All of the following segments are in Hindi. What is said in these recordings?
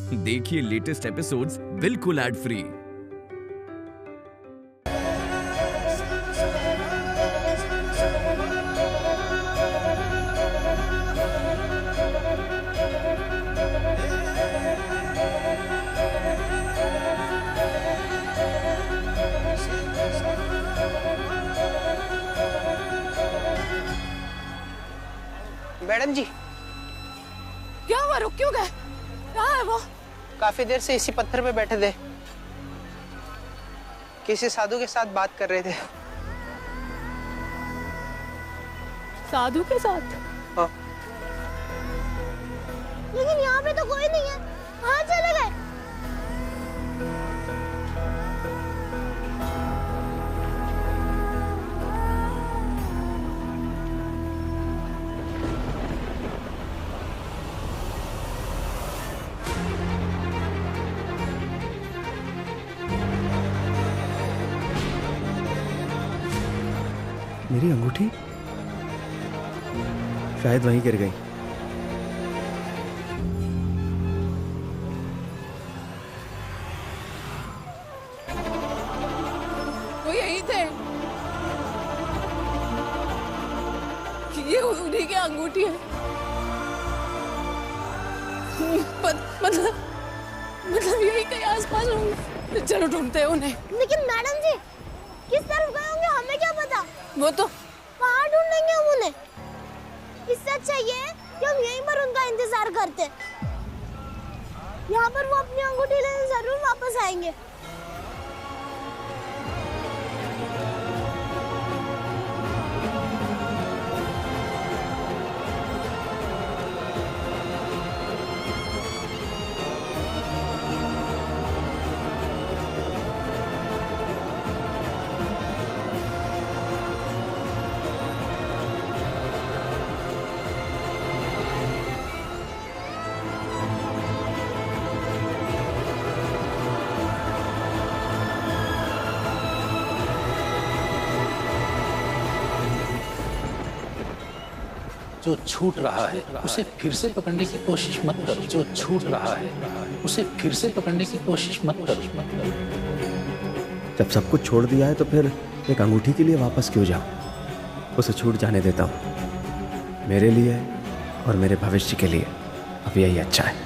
देखिए लेटेस्ट एपिसोड्स बिल्कुल एड फ्री। मैडम जी, क्या हुआ? रुक क्यों गए? कहाँ है वो? काफी देर से इसी पत्थर पे बैठे थे, किसी साधु के साथ बात कर रहे थे। साधु के साथ? हाँ। लेकिन यहाँ पे तो कोई नहीं है, कहाँ चले गए? मेरी अंगूठी शायद वहीं गिर गई। वो यहीं थे। ये उन्हीं की अंगूठी है। मतलब यही कहीं आसपास होंगे। चलो ढूंढते हैं उन्हें। लेकिन मैडम जी, किस तरफ गए होंगे हमें क्या पता? वो तो कहाँ ढूंढेंगे हम उन्हें? इससे अच्छा ये है कि हम यहीं पर उनका इंतजार करते। यहाँ पर वो अपनी अंगूठी लेने जरूर वापस आएंगे। जो छूट रहा है उसे फिर से पकड़ने की कोशिश मत करो। जो छूट रहा है उसे फिर से पकड़ने की कोशिश मत करो। जब सब कुछ छोड़ दिया है तो फिर एक अंगूठी के लिए वापस क्यों जाऊं? उसे छूट जाने देता हूं। मेरे लिए और मेरे भविष्य के लिए अब यही अच्छा है।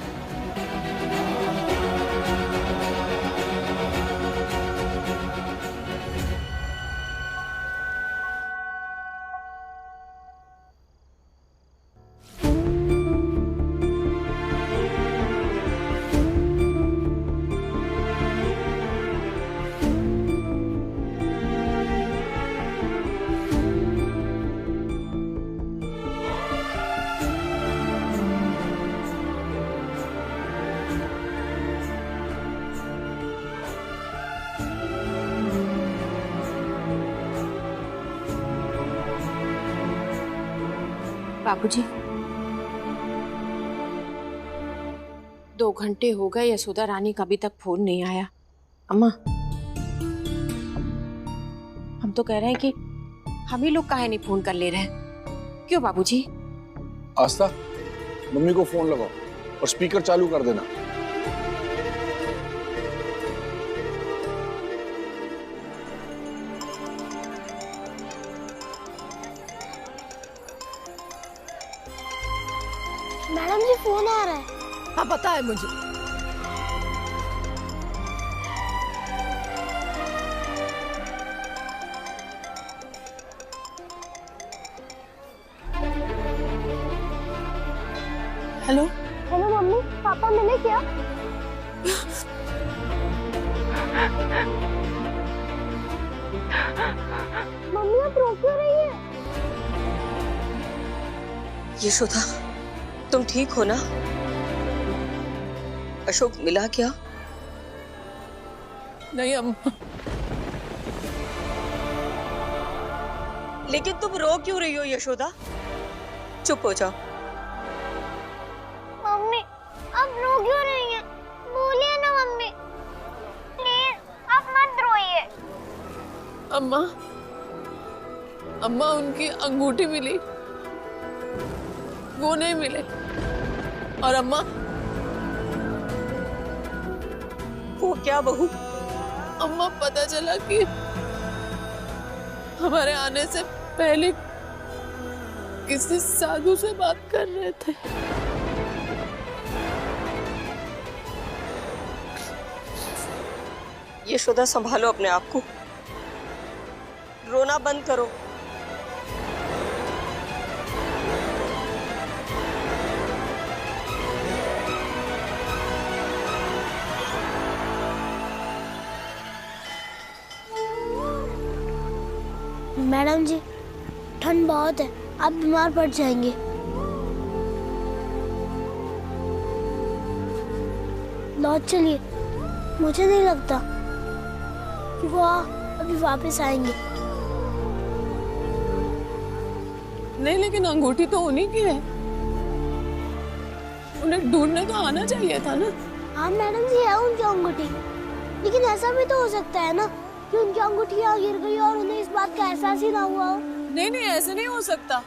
बाबूजी, 2 घंटे हो गए, यशोदा रानी का अभी तक फोन नहीं आया। अम्मा, हम तो कह रहे हैं कि हम ही लोग काहे नहीं फोन कर ले रहे हैं? क्यों बाबूजी? आस्था, मम्मी को फोन लगाओ और स्पीकर चालू कर देना। मैडम जी, फोन आ रहा है। हाँ, पता है मुझे। हेलो हेलो मम्मी, पापा मिले क्या? मम्मी, आप रो क्यों रही है? यशोदा, तुम ठीक हो ना? अशोक मिला क्या? नहीं अम्मा। लेकिन तुम रो क्यों रही हो यशोदा? चुप हो जाओ। मम्मी, आप रो क्यों रही हैं? बोलिए ना मम्मी, प्लीज आप मत रोइए। अम्मा, अम्मा उनकी अंगूठी मिली, वो नहीं मिले। और अम्मा क्या बहू? अम्मा पता चला कि हमारे आने से पहले किसी साधु से बात कर रहे थे। यशोदा संभालो अपने आप को, रोना बंद करो। मैडम जी, ठंड बहुत है, आप बीमार पड़ जाएंगे। लौट चलिए, मुझे नहीं लगता कि वो अभी वापस आएंगे। नहीं, लेकिन अंगूठी तो उन्हीं की है, उन्हें ढूंढने तो आना चाहिए था ना। हाँ मैडम जी, है उनकी अंगूठी, लेकिन ऐसा भी तो हो सकता है ना कि उनकी अंगूठी यहाँ गिर गई और उन्हें इस बात का एहसास ही ना हुआ हो। नहीं नहीं, ऐसे नहीं हो सकता।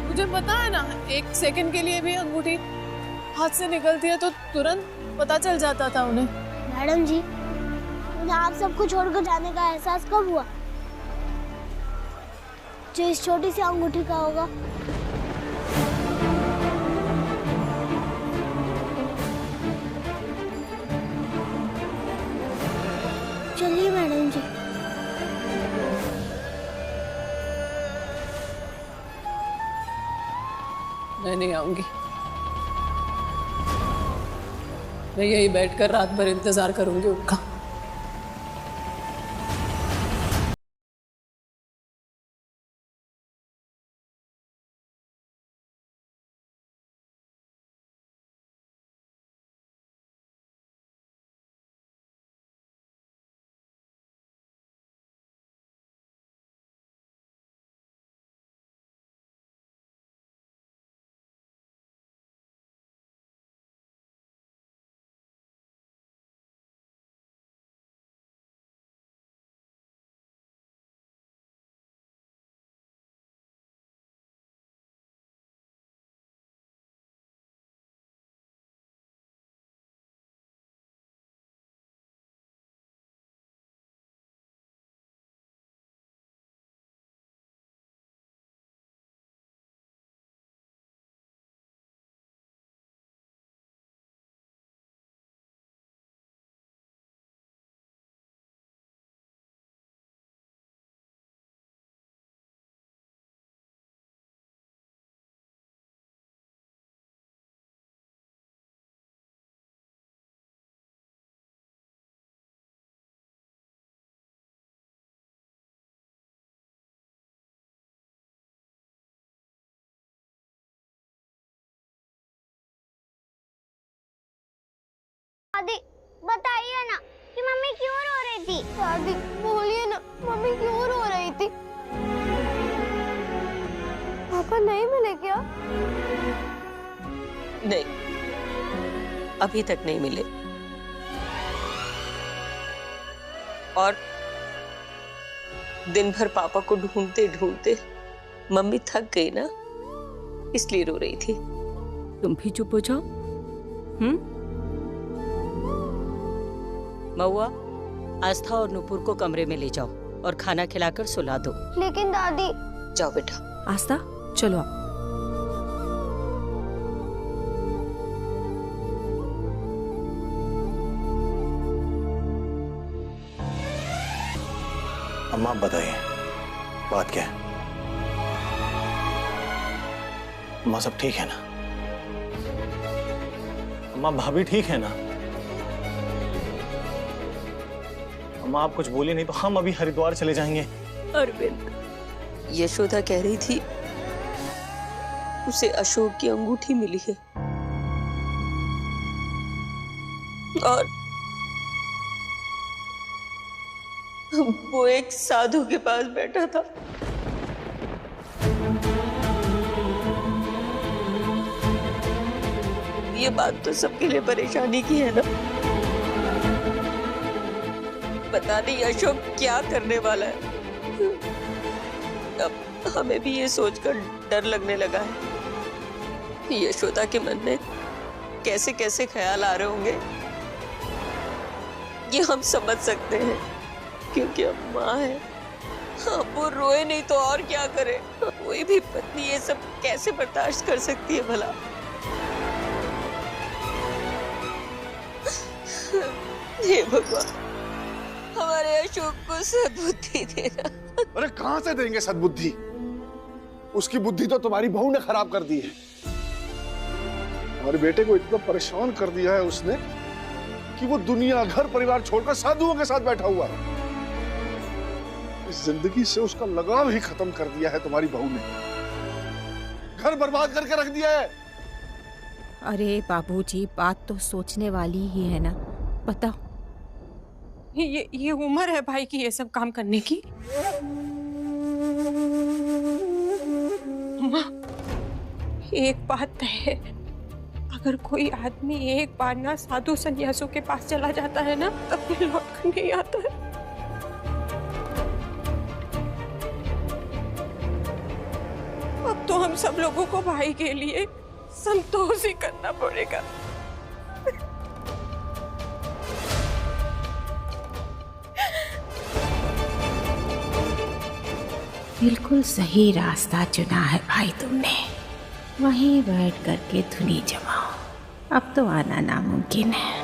मुझे पता है ना, एक सेकंड के लिए भी अंगूठी हाथ से निकलती है तो तुरंत पता चल जाता था उन्हें। मैडम जी, उन्हें आप सबको छोड़कर जाने का एहसास कब हुआ? जो इस छोटी सी अंगूठी का होगा। चलिए मैडम जी। मैं नहीं आऊंगी, मैं यही बैठकर रात भर इंतजार करूंगी उनका। दादी, बताइए ना कि मम्मी क्यों रो रही थी? दादी, बोलिए ना, मम्मी क्यों रो रही थी? पापा नहीं मिले क्या? नहीं, अभी तक नहीं मिले। और दिन भर पापा को ढूंढते ढूंढते मम्मी थक गई ना, इसलिए रो रही थी। तुम भी चुप हो जाओ। महुआ, आस्था और नुपुर को कमरे में ले जाओ और खाना खिलाकर सुला दो। लेकिन दादी। जाओ बेटा। आस्था, चलो आप। अम्मा आप बताइए, बात क्या है? अम्मा सब ठीक है ना? अम्मा भाभी ठीक है ना? अम्मा आप कुछ बोलिए, नहीं तो हम अभी हरिद्वार चले जाएंगे। अरविंद, यशोदा कह रही थी उसे अशोक की अंगूठी मिली है और वो एक साधु के पास बैठा था। ये बात तो सबके लिए परेशानी की है ना। पता नहीं अशोक क्या करने वाला है। अब हमें भी ये सोचकर डर लगने लगा है। यशोदा के मन में कैसे कैसे ख्याल आ रहे होंगे। ये हम समझ सकते हैं क्योंकि अब माँ है। अब वो रोए नहीं तो और क्या करे। कोई भी पत्नी ये सब कैसे बर्दाश्त कर सकती है भला। हे भगवान, हमारे अशोक को सद्बुद्धि देना। अरे कहां से देंगे सद्बुद्धि? उसकी बुद्धि तो तुम्हारी बहू ने खराब कर दी है। हमारे बेटे को इतना परेशान कर दिया है उसने कि वो दुनिया घर परिवार छोड़कर साधुओं के साथ बैठा हुआ है। इस जिंदगी से उसका लगाव ही खत्म कर दिया है तुम्हारी बहू ने। घर बर्बाद करके रख दिया है। अरे बाबूजी, बात तो सोचने वाली ही है ना। बताओ, ये उम्र है भाई की ये सब काम करने की। माँ, एक बात है, अगर कोई आदमी एक बार ना साधु संन्यासों के पास चला जाता है ना, तब फिर लौट कर नहीं आता है। अब तो हम सब लोगों को भाई के लिए संतोष ही करना पड़ेगा। बिल्कुल सही रास्ता चुना है भाई तुमने। वहीं बैठ करके धुनी जमाओ, अब तो आना नामुमकिन है।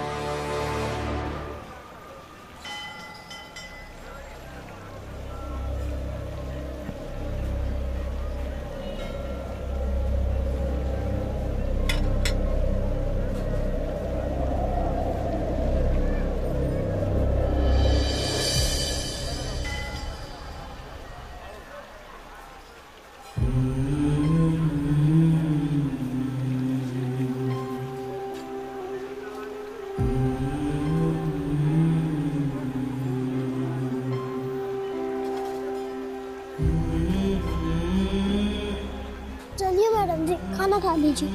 चलिए मैडम जी, खाना खा लीजिए।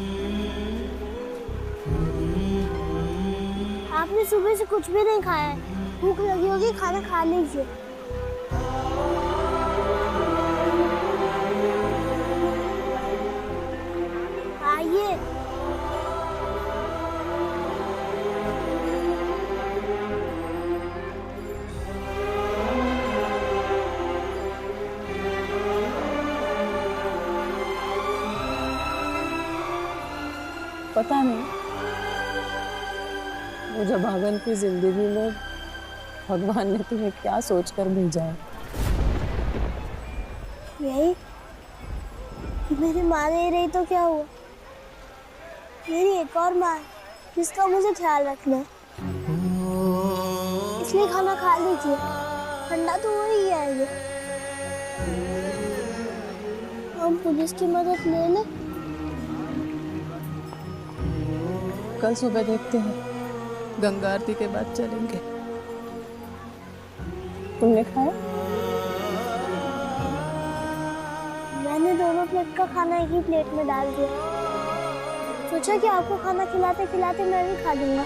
आपने सुबह से कुछ भी नहीं खाया है, भूख लगी होगी, खाना खा लीजिए। आइए। पता नहीं मुझे भागन की जिंदगी में भगवान ने तुम्हें क्या सोचकर भेजा है। यही कि मेरी माँ नहीं रही तो क्या हुआ, मेरी एक और माँ है जिसका मुझे ख्याल रखना है। इसलिए खाना खा लीजिए, ठंडा तो हो ही है ये। हम पुलिस की मदद ले लें। कल सुबह देखते हैं, गंगा आरती के बाद चलेंगे। तुमने खाया? मैंने दोनों प्लेट का खाना एक ही प्लेट में डाल दिया। सोचा कि आपको खाना खिलाते खिलाते मैं भी खा लूंगा।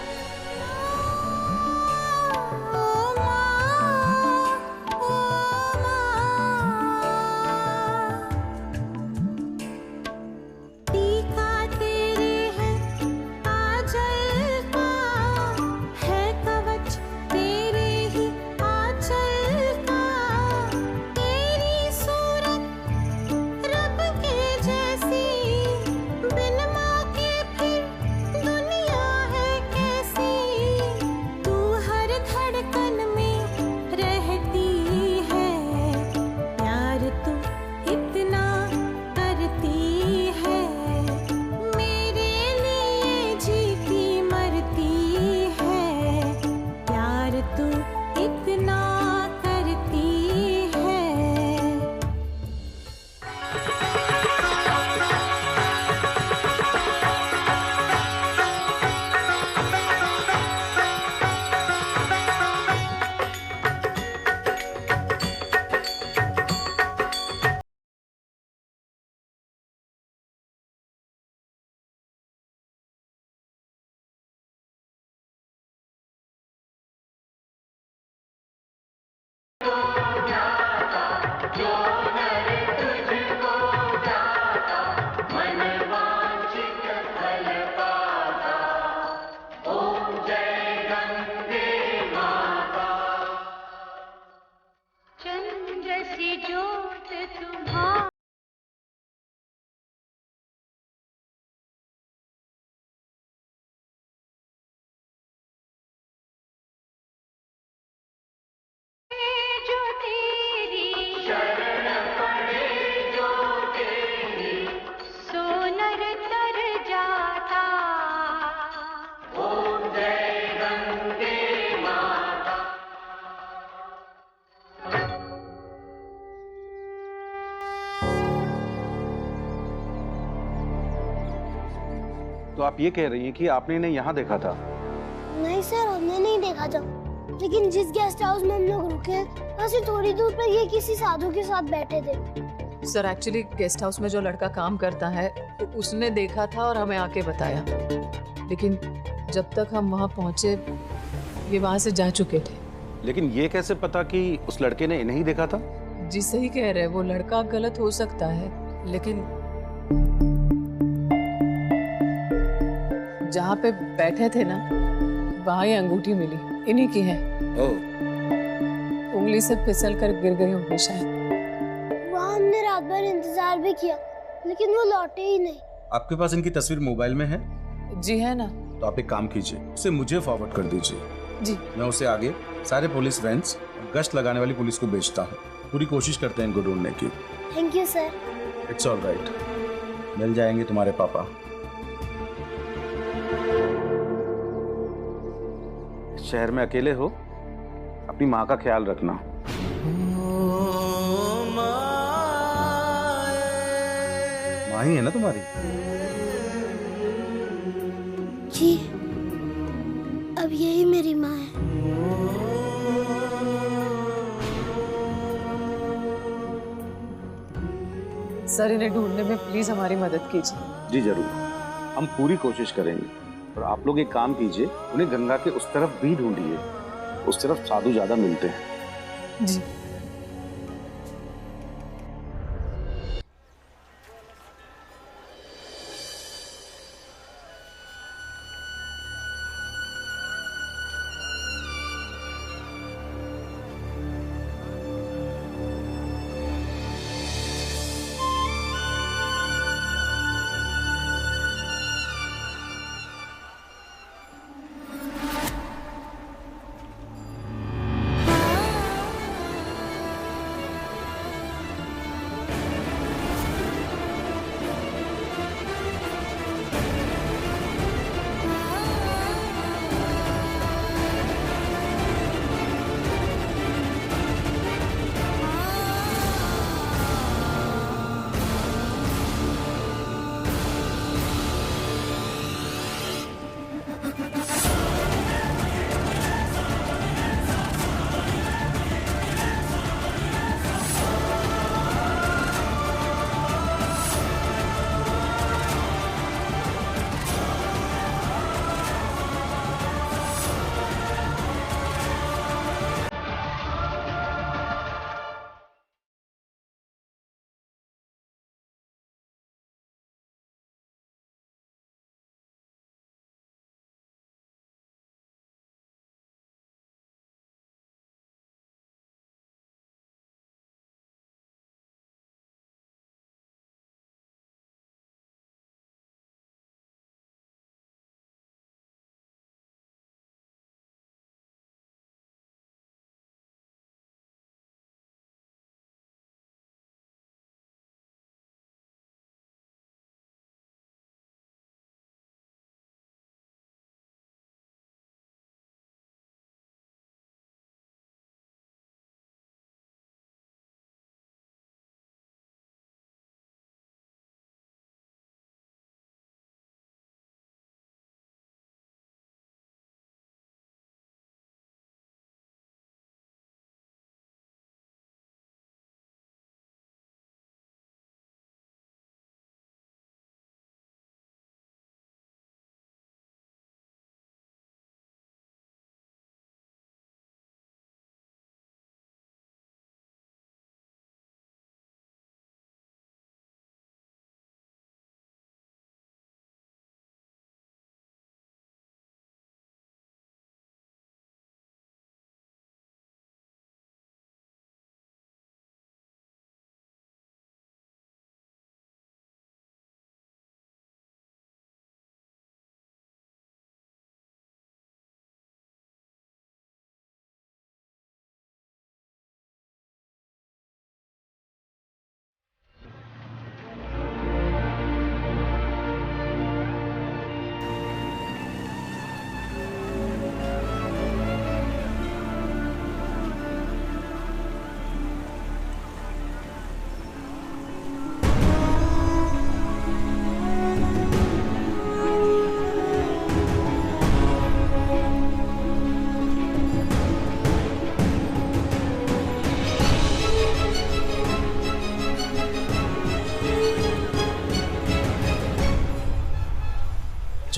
तो आप ये कह रही हैं कि आपने इन्हें यहाँ देखा था? नहीं सर, हमने नहीं देखा था, लेकिन जिस गेस्ट हाउस में हम लोग रुके हैं वहाँ से थोड़ी दूर पर ये किसी साधु के साथ बैठे थे। सर एक्चुअली गेस्ट हाउस में जो लड़का काम करता है उसने देखा था और हमें आके बताया, लेकिन जब तक हम वहाँ पहुँचे ये वहाँ से जा चुके थे। लेकिन ये कैसे पता कि उस लड़के ने इन्हें ही देखा था? जी सही कह रहे हैं, वो लड़का गलत हो सकता है, लेकिन जहाँ पे बैठे थे ना वहाँ ये अंगूठी मिली, इन्हीं की है। उंगली से फिसल कर गिर गई होंगी शायद। वहाँ हमने रात भर इंतजार भी किया, लेकिन वो लौटे ही नहीं। आपके पास इनकी तस्वीर मोबाइल में है? जी है ना। तो आप एक काम कीजिए, उसे मुझे फॉरवर्ड कर दीजिए। जी। मैं उसे आगे सारे पुलिस वैन्स और गश्त लगाने वाली पुलिस को भेजता हूँ। पूरी कोशिश करते हैं इनको ढूंढने की। Thank you sir. It's all right, मिल जाएंगे तुम्हारे पापा। शहर में अकेले हो, अपनी माँ का ख्याल रखना। माँ ही है ना तुम्हारी? जी, अब यही मेरी माँ है। सर इन्हें ढूंढने में प्लीज हमारी मदद कीजिए। जी जरूर, हम पूरी कोशिश करेंगे। और आप लोग एक काम कीजिए, उन्हें गंगा के उस तरफ भी ढूंढिए, उस तरफ साधु ज्यादा मिलते हैं। जी।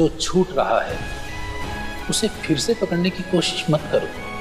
जो छूट रहा है उसे फिर से पकड़ने की कोशिश मत करो।